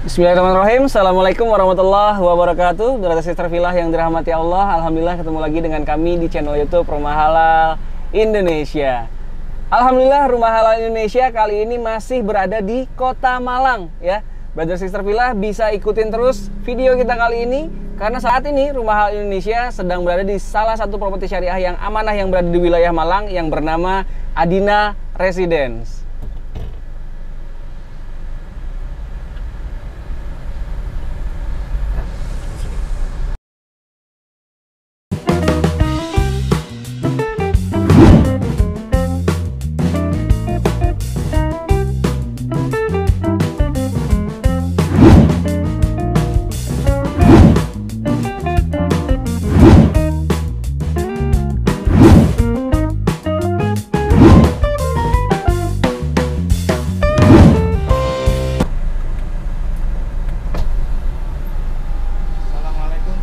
Bismillahirrahmanirrahim. Assalamualaikum warahmatullahi wabarakatuh. Brother Sister Villa yang dirahmati Allah, alhamdulillah ketemu lagi dengan kami di channel YouTube Rumah Halal Indonesia. Alhamdulillah Rumah Halal Indonesia kali ini masih berada di Kota Malang ya. Brother Sister Villa bisa ikutin terus video kita kali ini karena saat ini Rumah Halal Indonesia sedang berada di salah satu properti syariah yang amanah yang berada di wilayah Malang yang bernama Adina Residence.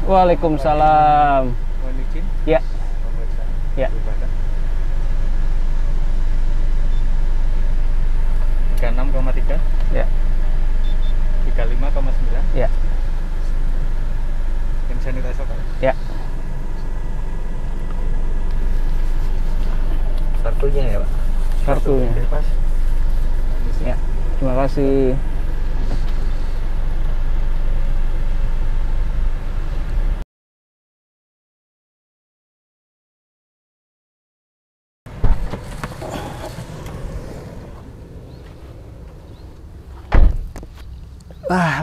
Waalaikumsalam. Mohon izin. Ya. Ya. 36,3. Ya. 35,9. Ya. Yang sanitizer Pak. Ya. Kartunya ya Pak. Kartunya. Bebas. Ya. Terima kasih.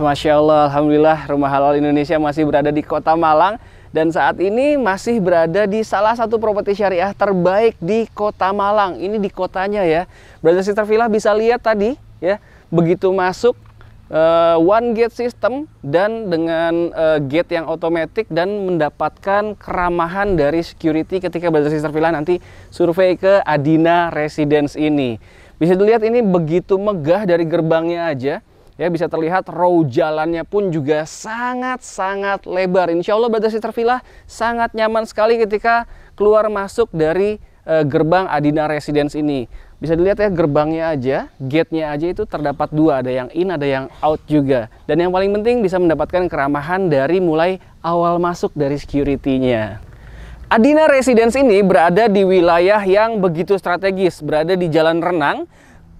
Masya Allah, alhamdulillah Rumah Halal Indonesia masih berada di Kota Malang dan saat ini masih berada di salah satu properti syariah terbaik di Kota Malang. Ini di kotanya ya. Brother Sister Villa bisa lihat tadi ya, begitu masuk one gate system dan dengan gate yang otomatis dan mendapatkan keramahan dari security ketika Brother Sister Villa nanti survei ke Adina Residence ini. Bisa dilihat ini begitu megah dari gerbangnya aja. Ya, bisa terlihat row jalannya pun juga sangat-sangat lebar. Insya Allah Brother Sister Villa sangat nyaman sekali ketika keluar masuk dari gerbang Adina Residence ini. Bisa dilihat ya, gerbangnya aja, gate-nya aja itu terdapat dua, ada yang in, ada yang out juga. Dan yang paling penting bisa mendapatkan keramahan dari mulai awal masuk dari security-nya. Adina Residence ini berada di wilayah yang begitu strategis, berada di Jalan Renang,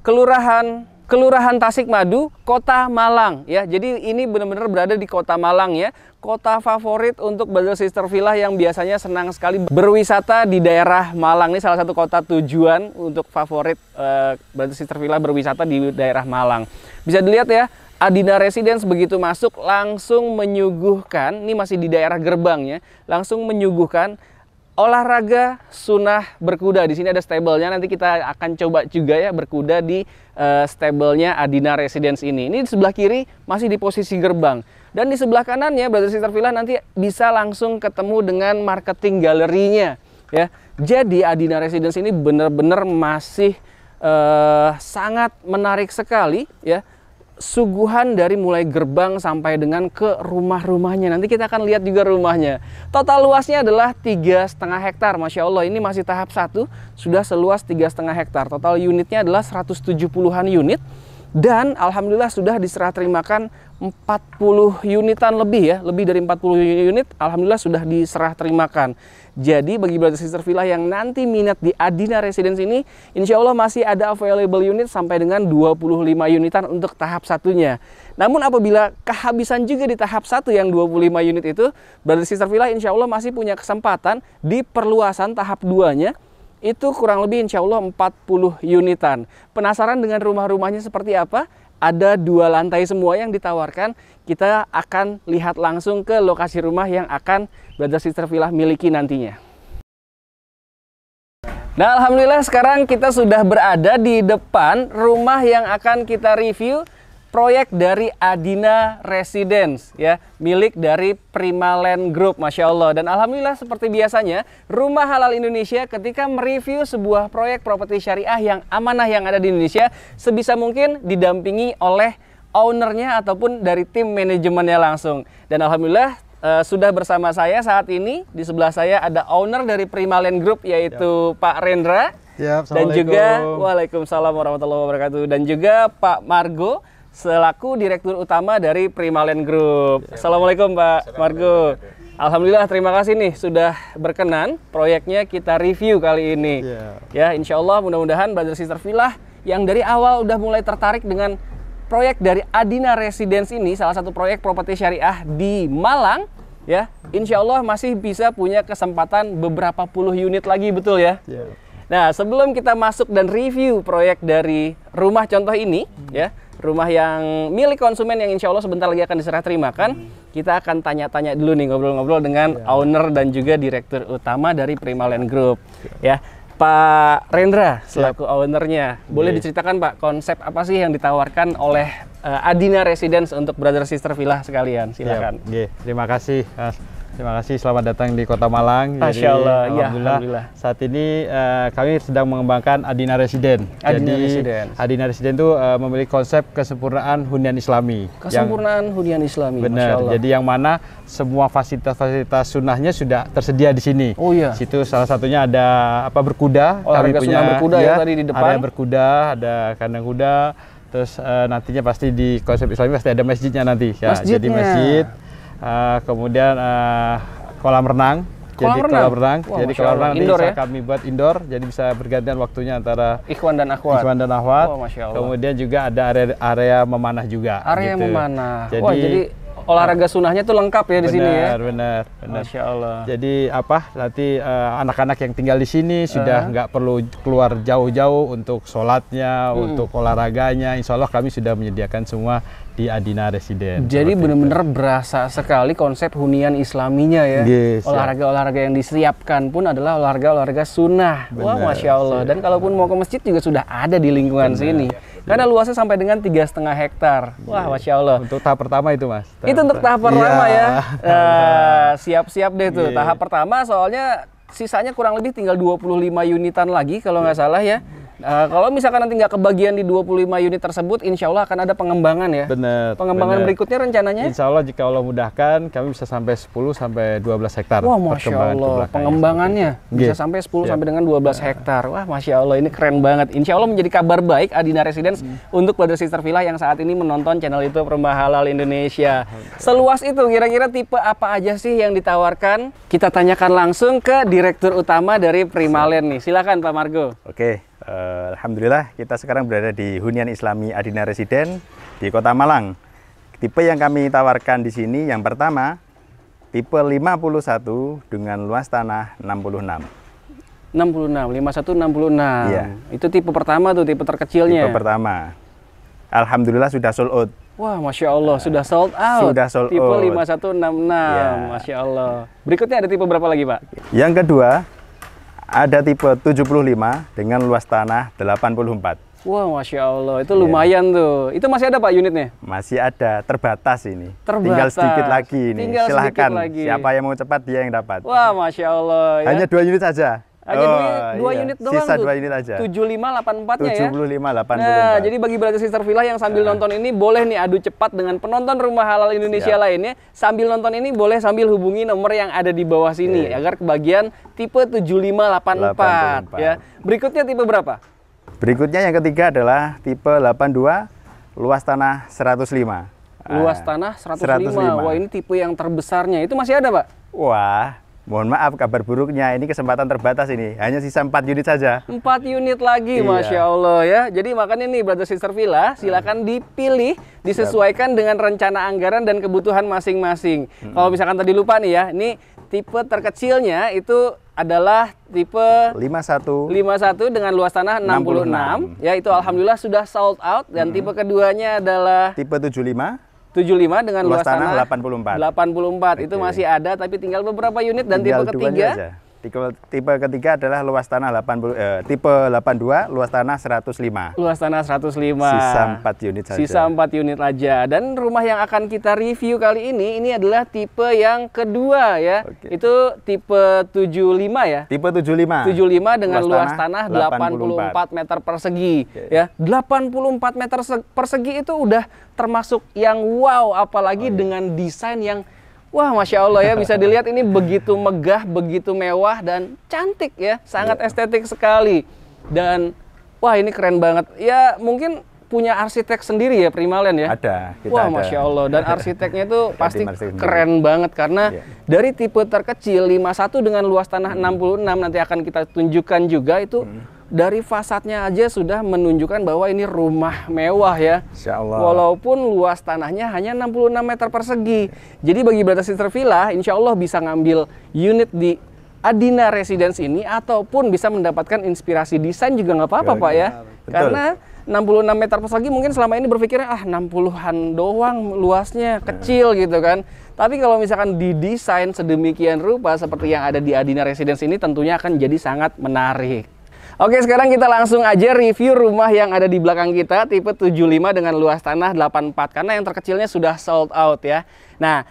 Kelurahan Tasikmadu, Kota Malang ya. Jadi ini benar-benar berada di Kota Malang ya. Kota favorit untuk Brother Sister Villa yang biasanya senang sekali berwisata di daerah Malang. Ini salah satu kota tujuan untuk favorit Brother Sister Villa berwisata di daerah Malang. Bisa dilihat ya, Adina Residence begitu masuk langsung menyuguhkan, ini masih di daerah gerbangnya, langsung menyuguhkan olahraga sunnah berkuda. Di sini ada stable-nya. Nanti kita akan coba juga ya berkuda di stable-nya Adina Residence ini. Ini di sebelah kiri masih di posisi gerbang. Dan di sebelah kanannya Brother Sister Villa nanti bisa langsung ketemu dengan marketing galerinya ya. Jadi Adina Residence ini benar-benar masih sangat menarik sekali ya. Suguhan dari mulai gerbang sampai dengan ke rumah-rumahnya. Nanti kita akan lihat juga rumahnya. Total luasnya adalah 3,5 hektar. Masya Allah, ini masih tahap 1, sudah seluas 3,5 hektar. Total unitnya adalah 170-an unit. Dan alhamdulillah sudah diserah terimakan 40 unitan lebih ya. Lebih dari 40 unit alhamdulillah sudah diserah terimakan. Jadi bagi Brother Sister Villa yang nanti minat di Adina Residence ini, insya Allah masih ada available unit sampai dengan 25 unitan untuk tahap satunya. Namun apabila kehabisan juga di tahap 1 yang 25 unit itu, Brother Sister Villa insya Allah masih punya kesempatan di perluasan tahap 2-nya. Itu kurang lebih insya Allah 40 unitan. Penasaran dengan rumah-rumahnya seperti apa? Ada 2 lantai semua yang ditawarkan. Kita akan lihat langsung ke lokasi rumah yang akan Brother Sister Villa miliki nantinya. Nah, alhamdulillah sekarang kita sudah berada di depan rumah yang akan kita review. Proyek dari Adina Residence ya, milik dari Primaland Group, Masya Allah. Dan alhamdulillah seperti biasanya Rumah Halal Indonesia ketika mereview sebuah proyek properti syariah yang amanah yang ada di Indonesia, sebisa mungkin didampingi oleh ownernya ataupun dari tim manajemennya langsung. Dan alhamdulillah sudah bersama saya saat ini, di sebelah saya ada owner dari Primaland Group yaitu Pak Rendra. Ya, dan juga Waalaikumsalam warahmatullahi wabarakatuh. Dan juga Pak Margo selaku Direktur Utama dari Primaland Group. Assalamualaikum Pak Margo. Alhamdulillah, terima kasih nih sudah berkenan proyeknya kita review kali ini. Ya, insya Allah mudah-mudahan Brother Sister Villa yang dari awal udah mulai tertarik dengan proyek dari Adina Residence ini, salah satu proyek properti syariah di Malang, ya, insya Allah masih bisa punya kesempatan beberapa puluh unit lagi, betul ya? Nah, sebelum kita masuk dan review proyek dari rumah contoh ini, ya, rumah yang milik konsumen yang insya Allah sebentar lagi akan diserah terimakan, kita akan tanya-tanya dulu nih, ngobrol-ngobrol dengan owner dan juga direktur utama dari Primaland Group, ya. Pak Rendra selaku ownernya, boleh diceritakan Pak konsep apa sih yang ditawarkan oleh Adina Residence untuk Brother Sister Villa sekalian? Silakan. Terima kasih. Terima kasih, selamat datang di Kota Malang. Masya Allah, Alhamdulillah. Saat ini kami sedang mengembangkan Adina Residence. Adina Residence itu memiliki konsep kesempurnaan hunian Islami. Kesempurnaan hunian Islami. Benar. Jadi yang mana semua fasilitas-fasilitas sunnahnya sudah tersedia di sini. Oh iya. Situ salah satunya ada berkuda. Kami punya berkuda ya tadi di depan. Area berkuda, ada kandang kuda. Terus nantinya pasti di konsep Islami pasti ada masjidnya nanti. Ya, jadi masjid. Kemudian kolam renang. Kolam renang. Wah, jadi kolam renang indoor bisa ya? kami buat indoor, jadi bisa bergantian waktunya antara Ikhwan dan Akhwat. Oh, kemudian juga ada area memanah juga. Area memanah. Jadi, wah, jadi olahraga sunnahnya tuh lengkap ya di sini ya. Benar. Masya Allah. Jadi nanti anak-anak yang tinggal di sini sudah nggak perlu keluar jauh-jauh untuk sholatnya, untuk olahraganya. Insya Allah kami sudah menyediakan semua di Adina Residence. Jadi benar-benar berasa sekali konsep hunian Islaminya ya. Olahraga-olahraga yang disiapkan pun adalah olahraga-olahraga sunnah. Wah, Masya Allah. Dan kalaupun mau ke masjid juga sudah ada di lingkungan sini. Karena luasnya sampai dengan 3,5 hektar. Wah, Masya Allah. Untuk tahap pertama itu, Mas. Itu untuk tahap pertama ya. Siap-siap deh tuh. Tahap pertama soalnya sisanya kurang lebih tinggal 25 unitan lagi kalau nggak salah ya. Kalau misalkan nanti nggak kebagian di 25 unit tersebut, insya Allah akan ada pengembangan ya. Benar. Pengembangan berikutnya rencananya? Insya Allah jika Allah mudahkan, kami bisa sampai 10 sampai 12 hektar. Wah, Masya Allah. Pengembangannya bisa sampai 10 sampai dengan 12 hektar. Wah, Masya Allah, ini keren banget. Insya Allah menjadi kabar baik Adina Residence untuk Brother Sister Villa yang saat ini menonton channel YouTube Rumah Halal Indonesia. Seluas itu, kira-kira tipe apa aja sih yang ditawarkan? Kita tanyakan langsung ke Direktur Utama dari Primaland nih. Silakan Pak Margo. Oke. Alhamdulillah kita sekarang berada di hunian Islami Adina Residence di Kota Malang. Tipe yang kami tawarkan di sini yang pertama tipe 51 dengan luas tanah 66. 5166. Iya. Itu tipe pertama tuh, tipe terkecilnya. Tipe pertama. Alhamdulillah sudah sold out. Wah, Masya Allah, sudah sold out. Sudah sold tipe out. 5166. Ya. Masya Allah. Berikutnya ada tipe berapa lagi, Pak? Yang kedua ada tipe 75 dengan luas tanah 84. Wah, Masya Allah, itu lumayan tuh. Itu masih ada Pak unitnya? Masih ada, terbatas ini. Terbatas. Tinggal sedikit lagi ini. Tinggal Silahkan, sedikit lagi. siapa yang mau cepat dia yang dapat. Wah, Masya Allah. Ya. Hanya 2 unit saja. Hanya dua unit doang. Sisa tuh. 2 unit aja. 7584-nya ya? 7584. Nah, jadi bagi Brother Sister Villa yang sambil nonton ini boleh nih adu cepat dengan penonton Rumah Halal Indonesia lainnya. Sambil nonton ini boleh sambil hubungi nomor yang ada di bawah sini agar kebagian tipe 7584 ya. Berikutnya tipe berapa? Berikutnya yang ketiga adalah tipe 82 luas tanah 105. Luas tanah 105. Wah, ini tipe yang terbesarnya. Itu masih ada, Pak? Wah, mohon maaf kabar buruknya, ini kesempatan terbatas ini. Hanya sisa 4 unit saja. 4 unit lagi, Masya Allah ya. Jadi makanya nih Brother Sister Villa, silakan dipilih, disesuaikan dengan rencana anggaran dan kebutuhan masing-masing. Kalau misalkan tadi lupa nih ya, ini tipe terkecilnya itu adalah tipe 51 dengan luas tanah 66. Ya, itu alhamdulillah sudah sold out. Dan tipe keduanya adalah tipe 75 dengan luas tanah 84. Itu masih ada, tapi tinggal beberapa unit. Dan tipe ketiga, tipe ketiga adalah luas tanah tipe 82 luas tanah 105. Luas tanah 105. Sisa 4 unit saja. Sisa 4 unit aja. Dan rumah yang akan kita review kali ini adalah tipe yang kedua ya. Itu tipe 75 ya. Tipe 75. 75 dengan luas tanah 84 meter persegi ya. 84 meter persegi itu udah termasuk yang wow, apalagi dengan desain yang wah, Masya Allah ya, bisa dilihat ini begitu megah, begitu mewah, dan cantik ya, sangat estetik sekali. Dan wah, ini keren banget. Ya mungkin punya arsitek sendiri ya Primalen ya? Ada. Wah, Masya Allah. Dan arsiteknya itu pasti keren banget karena dari tipe terkecil 51 dengan luas tanah 66 nanti akan kita tunjukkan juga itu dari fasadnya aja sudah menunjukkan bahwa ini rumah mewah ya. Insya Allah. Walaupun luas tanahnya hanya 66 meter persegi. Jadi bagi Brother Sister Villa, insya Allah bisa ngambil unit di Adina Residence ini ataupun bisa mendapatkan inspirasi desain juga nggak apa-apa Pak ya. Betul. Karena 66 meter persegi mungkin selama ini berpikir 60-an doang luasnya kecil gitu kan. Tapi kalau misalkan didesain sedemikian rupa seperti yang ada di Adina Residence ini tentunya akan jadi sangat menarik. Oke, sekarang kita langsung aja review rumah yang ada di belakang kita, tipe 75 dengan luas tanah 84, karena yang terkecilnya sudah sold out ya. Nah,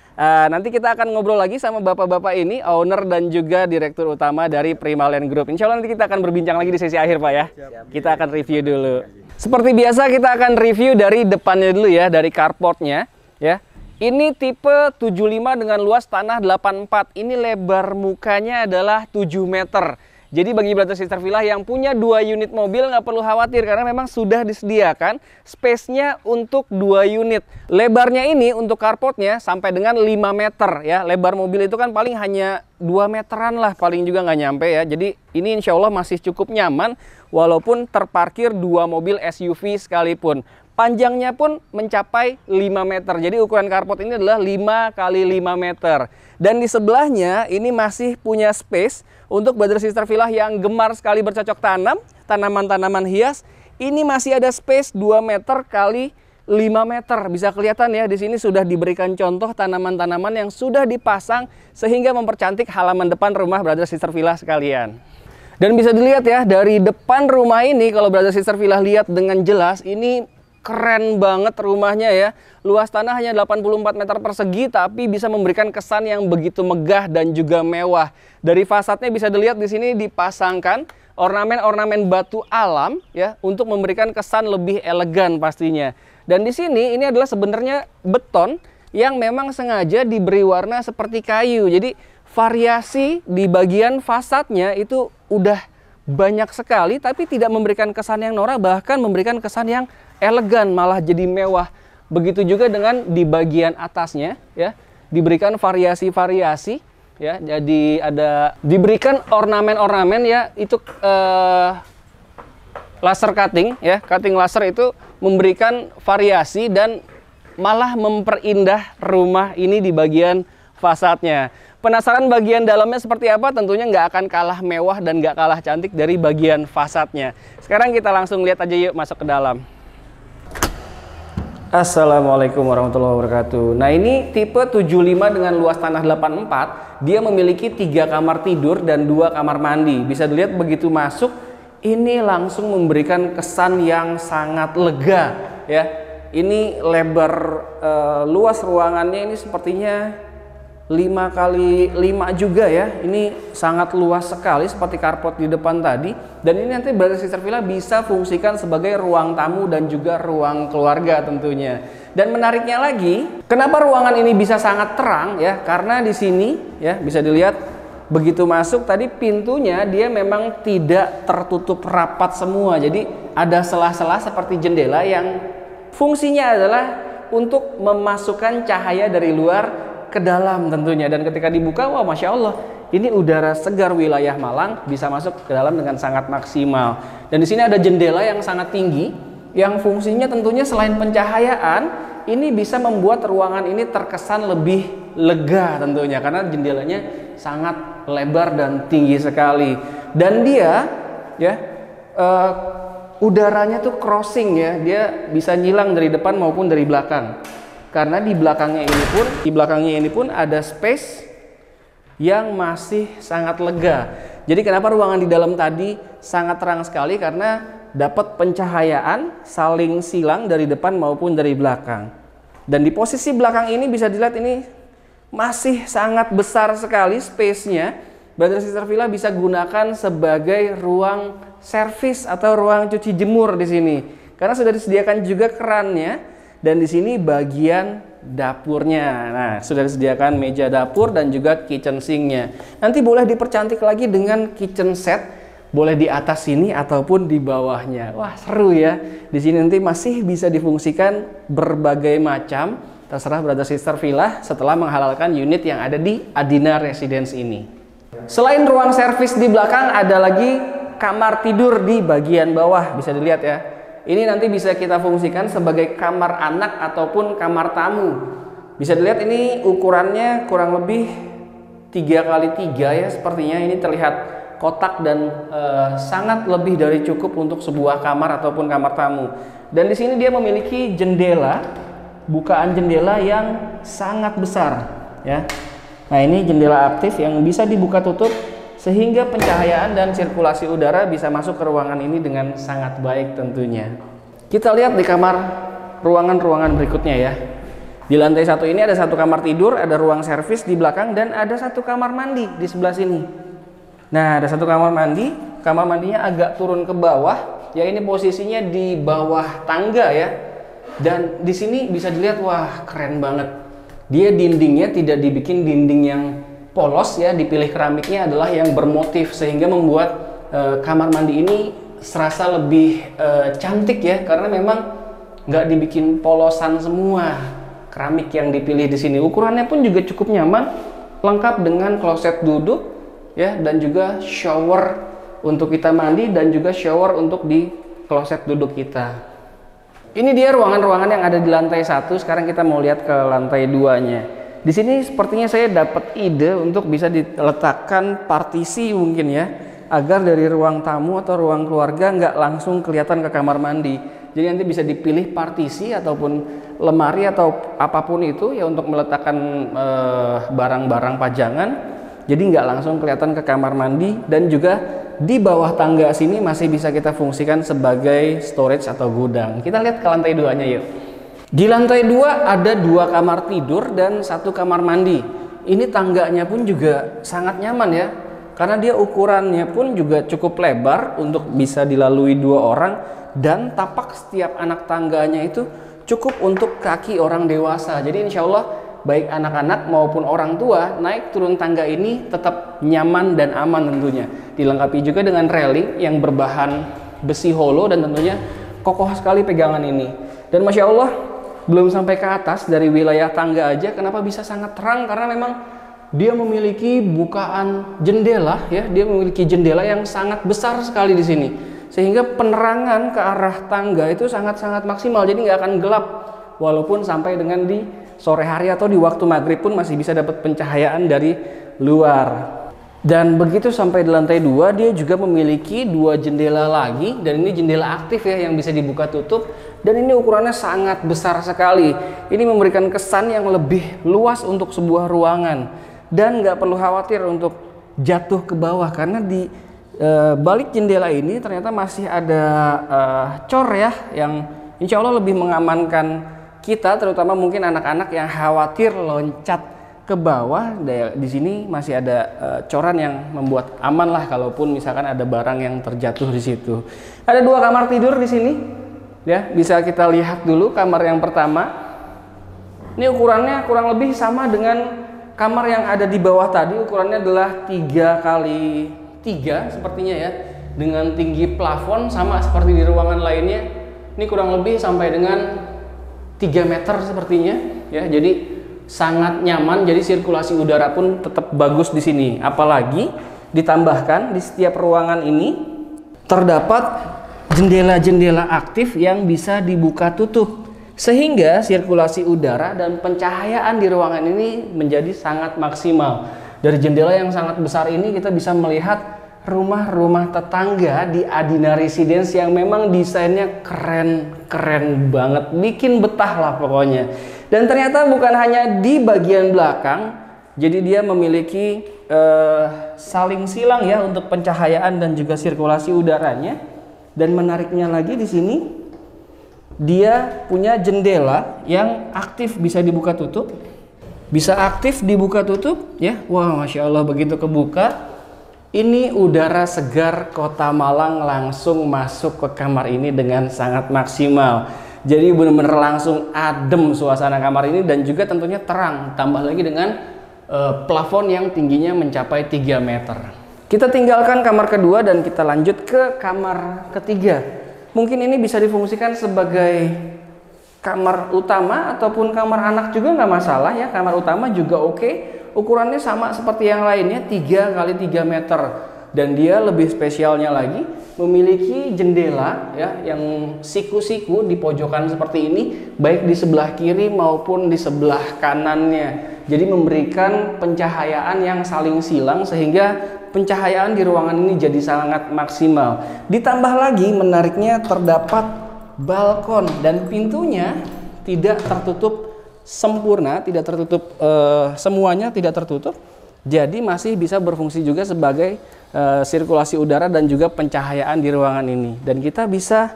nanti kita akan ngobrol lagi sama bapak-bapak ini, owner dan juga direktur utama dari Primalen Group. Insya Allah nanti kita akan berbincang lagi di sesi akhir Pak ya. Kita akan review dulu. Seperti biasa kita akan review dari depannya dulu ya, dari carportnya ya. Ini tipe 75 dengan luas tanah 84, ini lebar mukanya adalah 7 meter. Jadi bagi Brother Sister Villa yang punya 2 unit mobil nggak perlu khawatir karena memang sudah disediakan space-nya untuk 2 unit. Lebarnya ini untuk carportnya sampai dengan 5 meter ya. Lebar mobil itu kan paling hanya 2 meteran lah, paling juga nggak nyampe ya. Jadi ini insya Allah masih cukup nyaman walaupun terparkir 2 mobil SUV sekalipun. Panjangnya pun mencapai 5 meter. Jadi ukuran carport ini adalah 5 kali 5 meter. Dan di sebelahnya ini masih punya space untuk Brother Sister Villa yang gemar sekali bercocok tanam, tanaman-tanaman hias. Ini masih ada space 2 meter kali 5 meter. Bisa kelihatan ya, di sini sudah diberikan contoh tanaman-tanaman yang sudah dipasang sehingga mempercantik halaman depan rumah Brother Sister Villa sekalian. Dan bisa dilihat ya, dari depan rumah ini kalau Brother Sister Villa lihat dengan jelas, ini keren banget rumahnya ya. Luas tanah hanya 84 meter persegi tapi bisa memberikan kesan yang begitu megah dan juga mewah. Dari fasadnya bisa dilihat di sini dipasangkan ornamen-ornamen batu alam ya untuk memberikan kesan lebih elegan pastinya. Dan di sini ini adalah sebenarnya beton yang memang sengaja diberi warna seperti kayu. Jadi variasi di bagian fasadnya itu udah banyak sekali tapi tidak memberikan kesan yang norak, bahkan memberikan kesan yang elegan, malah jadi mewah. Begitu juga dengan di bagian atasnya ya, diberikan variasi-variasi ya. Jadi ada diberikan ornamen-ornamen ya, itu laser cutting ya. Cutting laser itu memberikan variasi dan malah memperindah rumah ini di bagian fasadnya. Penasaran bagian dalamnya seperti apa? Tentunya nggak akan kalah mewah dan nggak kalah cantik dari bagian fasadnya. Sekarang kita langsung lihat aja yuk, masuk ke dalam. Assalamualaikum warahmatullahi wabarakatuh. Nah, ini tipe 75 dengan luas tanah 84. Dia memiliki 3 kamar tidur dan 2 kamar mandi. Bisa dilihat begitu masuk, ini langsung memberikan kesan yang sangat lega ya. Ini lebar luas ruangannya ini sepertinya 5 kali 5 juga ya. Ini sangat luas sekali seperti carport di depan tadi. Dan ini nanti Brother Sister Villa bisa fungsikan sebagai ruang tamu dan juga ruang keluarga tentunya. Dan menariknya lagi, kenapa ruangan ini bisa sangat terang ya? Karena di sini ya bisa dilihat begitu masuk tadi pintunya dia memang tidak tertutup rapat semua. Jadi ada sela-sela seperti jendela yang fungsinya adalah untuk memasukkan cahaya dari luar ke dalam tentunya. Dan ketika dibuka, wah Masya Allah, ini udara segar wilayah Malang bisa masuk ke dalam dengan sangat maksimal. Dan di sini ada jendela yang sangat tinggi yang fungsinya tentunya selain pencahayaan, ini bisa membuat ruangan ini terkesan lebih lega tentunya karena jendelanya sangat lebar dan tinggi sekali. Dan dia ya udaranya tuh crossing ya, dia bisa nyilang dari depan maupun dari belakang. Karena di belakangnya ini pun ada space yang masih sangat lega. Jadi kenapa ruangan di dalam tadi sangat terang sekali? Karena dapat pencahayaan saling silang dari depan maupun dari belakang. Dan di posisi belakang ini bisa dilihat ini masih sangat besar sekali space-nya. Brother Sister Villa bisa gunakan sebagai ruang servis atau ruang cuci jemur di sini. Karena sudah disediakan juga kerannya. Dan di sini bagian dapurnya. Nah, sudah disediakan meja dapur dan juga kitchen sink-nya. Nanti boleh dipercantik lagi dengan kitchen set boleh di atas sini ataupun di bawahnya. Wah, seru ya. Di sini nanti masih bisa difungsikan berbagai macam, terserah brother sister villa setelah menghalalkan unit yang ada di Adina Residence ini. Selain ruang servis di belakang, ada lagi kamar tidur di bagian bawah. Bisa dilihat ya. Ini nanti bisa kita fungsikan sebagai kamar anak ataupun kamar tamu. Bisa dilihat ini ukurannya kurang lebih 3x3 ya, sepertinya ini terlihat kotak dan sangat lebih dari cukup untuk sebuah kamar ataupun kamar tamu. Dan di sini dia memiliki jendela, bukaan jendela yang sangat besar ya. Nah, ini jendela aktif yang bisa dibuka tutup sehingga pencahayaan dan sirkulasi udara bisa masuk ke ruangan ini dengan sangat baik tentunya. Kita lihat di kamar ruangan-ruangan berikutnya ya. Di lantai 1 ini ada satu kamar tidur, ada ruang servis di belakang, dan ada satu kamar mandi di sebelah sini. Nah, ada satu kamar mandi, kamar mandinya agak turun ke bawah, ya ini posisinya di bawah tangga ya. Dan di sini bisa dilihat, wah keren banget. Dia dindingnya tidak dibikin dinding yang polos ya, dipilih keramiknya adalah yang bermotif sehingga membuat kamar mandi ini serasa lebih cantik ya, karena memang nggak dibikin polosan semua. Keramik yang dipilih di sini, ukurannya pun juga cukup nyaman, lengkap dengan kloset duduk ya, dan juga shower untuk kita mandi dan juga shower untuk di kloset duduk kita. Ini dia ruangan-ruangan yang ada di lantai 1. Sekarang kita mau lihat ke lantai 2-nya. Di sini sepertinya saya dapat ide untuk bisa diletakkan partisi mungkin ya, agar dari ruang tamu atau ruang keluarga nggak langsung kelihatan ke kamar mandi. Jadi nanti bisa dipilih partisi ataupun lemari atau apapun itu ya untuk meletakkan barang-barang pajangan. Jadi nggak langsung kelihatan ke kamar mandi, dan juga di bawah tangga sini masih bisa kita fungsikan sebagai storage atau gudang. Kita lihat ke lantai 2-nya yuk. Di lantai 2 ada 2 kamar tidur dan 1 kamar mandi. Ini tangganya pun juga sangat nyaman ya, karena dia ukurannya pun juga cukup lebar untuk bisa dilalui 2 orang, dan tapak setiap anak tangganya itu cukup untuk kaki orang dewasa. Jadi insya Allah baik anak-anak maupun orang tua naik turun tangga ini tetap nyaman dan aman tentunya. Dilengkapi juga dengan railing yang berbahan besi holo dan tentunya kokoh sekali pegangan ini. Dan Masya Allah, belum sampai ke atas dari wilayah tangga aja kenapa bisa sangat terang, karena memang dia memiliki bukaan jendela ya, dia memiliki jendela yang sangat besar sekali di sini. Sehingga penerangan ke arah tangga itu sangat-sangat maksimal, jadi nggak akan gelap walaupun sampai dengan di sore hari atau di waktu maghrib pun masih bisa dapat pencahayaan dari luar. Dan begitu sampai di lantai 2, dia juga memiliki 2 jendela lagi, dan ini jendela aktif ya yang bisa dibuka tutup, dan ini ukurannya sangat besar sekali. Ini memberikan kesan yang lebih luas untuk sebuah ruangan, dan nggak perlu khawatir untuk jatuh ke bawah, karena di balik jendela ini ternyata masih ada cor ya, yang insya Allah lebih mengamankan kita, terutama mungkin anak-anak yang khawatir loncat ke bawah. Di sini masih ada coran yang membuat aman lah kalaupun misalkan ada barang yang terjatuh di situ. Ada 2 kamar tidur di sini ya, bisa kita lihat dulu kamar yang pertama. Ini ukurannya kurang lebih sama dengan kamar yang ada di bawah tadi, ukurannya adalah 3x3 sepertinya ya, dengan tinggi plafon sama seperti di ruangan lainnya. Ini kurang lebih sampai dengan 3 meter sepertinya ya, jadi sangat nyaman. Jadi sirkulasi udara pun tetap bagus di sini. Apalagi ditambahkan di setiap ruangan ini terdapat jendela-jendela aktif yang bisa dibuka tutup, sehingga sirkulasi udara dan pencahayaan di ruangan ini menjadi sangat maksimal. Dari jendela yang sangat besar ini kita bisa melihat rumah-rumah tetangga di Adina Residence yang memang desainnya keren banget, bikin betah lah pokoknya. Dan ternyata bukan hanya di bagian belakang, jadi dia memiliki saling silang ya untuk pencahayaan dan juga sirkulasi udaranya. Dan menariknya lagi di sini, dia punya jendela yang aktif bisa dibuka tutup, bisa aktif dibuka tutup ya. Wah, Masya Allah, begitu kebuka, ini udara segar Kota Malang langsung masuk ke kamar ini dengan sangat maksimal. Jadi benar-benar langsung adem suasana kamar ini, dan juga tentunya terang. Tambah lagi dengan plafon yang tingginya mencapai 3 meter. Kita tinggalkan kamar kedua dan kita lanjut ke kamar ketiga. Mungkin ini bisa difungsikan sebagai kamar utama ataupun kamar anak juga nggak masalah ya. Kamar utama juga oke. Ukurannya sama seperti yang lainnya, 3 kali 3 meter. Dan dia lebih spesialnya lagi memiliki jendela ya yang siku-siku di pojokan seperti ini, baik di sebelah kiri maupun di sebelah kanannya. Jadi memberikan pencahayaan yang saling silang sehingga pencahayaan di ruangan ini jadi sangat maksimal. Ditambah lagi menariknya terdapat balkon dan pintunya tidak tertutup sempurna, tidak tertutup semuanya tidak tertutup. Jadi masih bisa berfungsi juga sebagai sirkulasi udara dan juga pencahayaan di ruangan ini. Dan kita bisa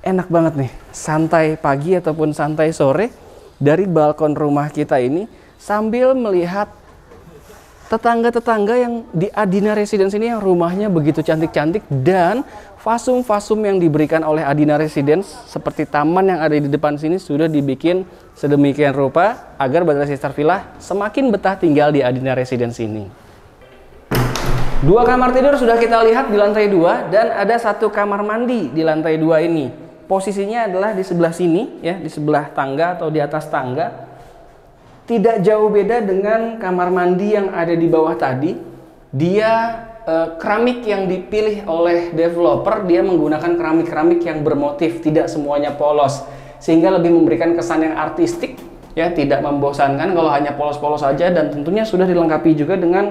enak banget nih santai pagi ataupun santai sore dari balkon rumah kita ini sambil melihat tetangga-tetangga yang di Adina Residence ini yang rumahnya begitu cantik-cantik, dan fasum-fasum yang diberikan oleh Adina Residence seperti taman yang ada di depan sini sudah dibikin sedemikian rupa agar Brother Sister Villa semakin betah tinggal di Adina Residence ini. 2 kamar tidur sudah kita lihat di lantai 2 dan ada 1 kamar mandi di lantai 2 ini. Posisinya adalah di sebelah sini ya, di sebelah tangga atau di atas tangga. Tidak jauh beda dengan kamar mandi yang ada di bawah tadi. Dia keramik yang dipilih oleh developer, dia menggunakan keramik-keramik yang bermotif, tidak semuanya polos, sehingga lebih memberikan kesan yang artistik ya, tidak membosankan kalau hanya polos-polos saja. Dan tentunya sudah dilengkapi juga dengan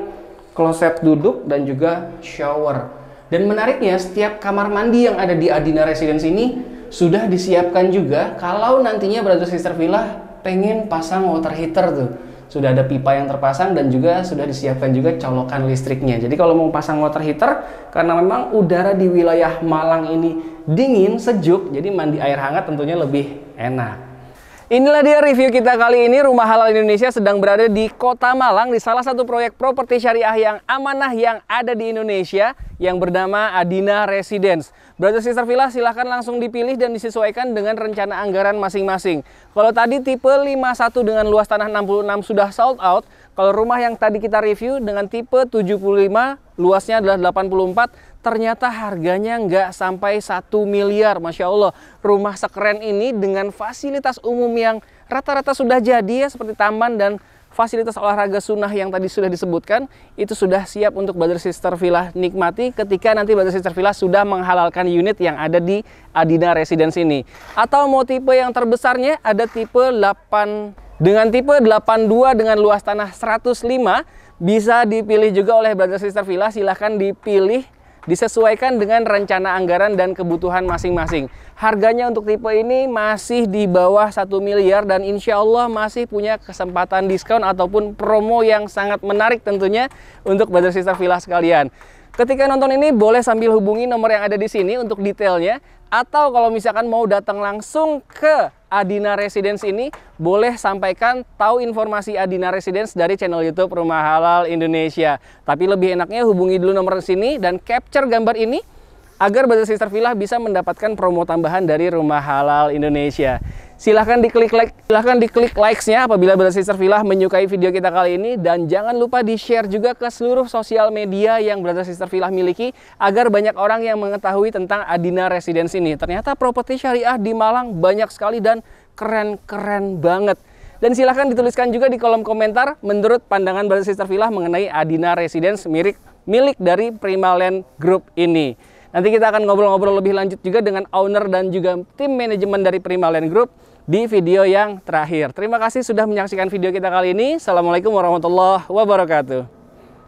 kloset duduk dan juga shower. Dan menariknya, setiap kamar mandi yang ada di Adina Residence ini sudah disiapkan juga kalau nantinya Brother Sister Villa pengen pasang water heater tuh. Sudah ada pipa yang terpasang dan juga sudah disiapkan juga colokan listriknya. Jadi kalau mau pasang water heater, karena memang udara di wilayah Malang ini dingin, sejuk, jadi mandi air hangat tentunya lebih enak. Inilah dia review kita kali ini. Rumah Halal Indonesia sedang berada di Kota Malang, di salah satu proyek properti syariah yang amanah yang ada di Indonesia yang bernama Adina Residence. Brother Sister Villa silahkan langsung dipilih dan disesuaikan dengan rencana anggaran masing-masing. Kalau tadi tipe 51 dengan luas tanah 66 sudah sold out. Kalau rumah yang tadi kita review dengan tipe 75 luasnya adalah 84, ternyata harganya nggak sampai 1 miliar. Masya Allah, rumah sekeren ini dengan fasilitas umum yang rata-rata sudah jadi ya, seperti taman dan fasilitas olahraga sunnah yang tadi sudah disebutkan, itu sudah siap untuk Brother Sister Villa nikmati ketika nanti Brother Sister Villa sudah menghalalkan unit yang ada di Adina Residence ini. Atau mau tipe yang terbesarnya ada tipe 8 dengan tipe 82 dengan luas tanah 105, bisa dipilih juga oleh Brother Sister Villa. Silahkan dipilih, disesuaikan dengan rencana anggaran dan kebutuhan masing-masing. Harganya untuk tipe ini masih di bawah 1 miliar dan insya Allah masih punya kesempatan diskon ataupun promo yang sangat menarik tentunya untuk Brother Sister Villa sekalian. Ketika nonton ini boleh sambil hubungi nomor yang ada di sini untuk detailnya, atau kalau misalkan mau datang langsung ke Adina Residence ini, boleh sampaikan tahu informasi Adina Residence dari channel YouTube Rumah Halal Indonesia. Tapi lebih enaknya hubungi dulu nomor sini dan capture gambar ini agar Brother Sister Villa bisa mendapatkan promo tambahan dari Rumah Halal Indonesia. Silahkan diklik likes-nya apabila Brother Sister Villa menyukai video kita kali ini, dan jangan lupa di-share juga ke seluruh sosial media yang Brother Sister Villa miliki agar banyak orang yang mengetahui tentang Adina Residence ini. Ternyata properti syariah di Malang banyak sekali dan keren-keren banget. Dan silahkan dituliskan juga di kolom komentar menurut pandangan Brother Sister Villa mengenai Adina Residence milik dari Primaland Group ini. Nanti kita akan ngobrol-ngobrol lebih lanjut juga dengan owner dan juga tim manajemen dari Primaland Group di video yang terakhir. Terima kasih sudah menyaksikan video kita kali ini. Assalamualaikum warahmatullahi wabarakatuh.